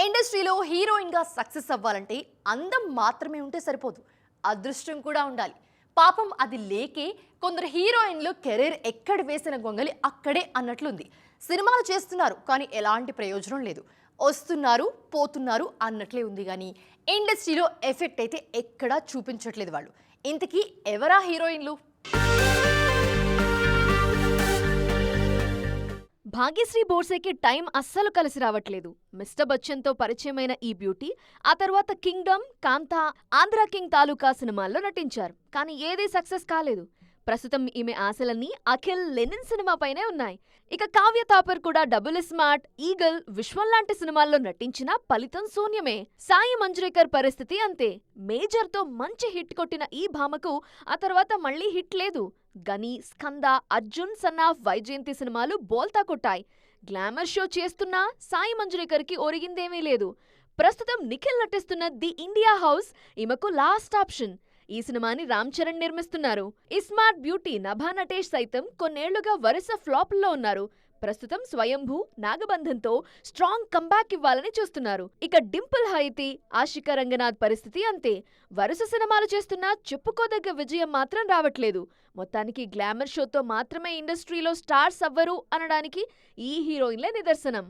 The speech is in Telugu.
ఇండస్ట్రీలో హీరోయిన్ గా సక్సెస్ అవ్వాలంటే అందం మాత్రమే ఉంటే సరిపోదు, అదృష్టం కూడా ఉండాలి. పాపం అది లేకే కొందరు హీరోయిన్లు కెరీర్ ఎక్కడ వేసిన గొంగలి అక్కడే అన్నట్లుంది. సినిమాలు చేస్తున్నారు కానీ ఎలాంటి ప్రయోజనం లేదు, వస్తున్నారు పోతున్నారు అన్నట్లే ఉంది. కానీ ఇండస్ట్రీలో ఎఫెక్ట్ అయితే ఎక్కడా చూపించట్లేదు వాళ్ళు. ఇంతకీ ఎవరా హీరోయిన్లు? భాగ్యశ్రీ బోర్సేకి టైం అస్సలు కలిసి రావట్లేదు. మిస్టర్ బచ్చన్తో పరిచయమైన ఈ బ్యూటీ ఆ తర్వాత కింగ్డమ్, కాంతా, ఆంధ్రా కింగ్ తాలూకా సినిమాల్లో నటించారు. కానీ ఏదీ సక్సెస్ కాలేదు. ప్రస్తుతం ఈమె ఆశలన్నీ అఖిల్, లెనిన్ సినిమాపైనే ఉన్నాయి. ఇక కావ్య తాపర్ కూడా డబుల్ స్మార్ట్, ఈగల్, విశ్వం లాంటి సినిమాల్లో నటించినా ఫలితం శూన్యమే. సాయి మంజ్రేకర్ పరిస్థితి అంతే. మేజర్తో మంచి హిట్ కొట్టిన ఈ భామకు ఆ తర్వాత మళ్లీ హిట్ లేదు. గని, స్కంద, అర్జున్, సన్నాఫ్, వైజయంతి సినిమాలు బోల్తా కొట్టాయి. గ్లామర్ షో చేస్తున్నా సాయి మంజ్రేకర్కి ఒరిగిందేమీ లేదు. ప్రస్తుతం నిఖిల్ నటిస్తున్న ది ఇండియా హౌస్ ఈమెకు లాస్ట్ ఆప్షన్. ఈ సినిమాని రామ్ చరణ్ నిర్మిస్తున్నారు. ఈ స్మార్ట్ బ్యూటీ నభా నటేష్ సైతం కొన్నేళ్లుగా వరుస ఫ్లాపుల్లో ఉన్నారు. ప్రస్తుతం స్వయంభూ, నాగబంధంతో స్ట్రాంగ్ కంబ్యాక్ ఇవ్వాలని చూస్తున్నారు. ఇక డింపుల్ హైతి, ఆశికా రంగనాథ్ పరిస్థితి అంతే. వరుస సినిమాలు చేస్తున్నా చెప్పుకోదగ్గ విజయం మాత్రం రావట్లేదు. మొత్తానికి గ్లామర్ షోతో మాత్రమే ఇండస్ట్రీలో స్టార్స్ అవ్వరు అనడానికి ఈ హీరోయిన్లే నిదర్శనం.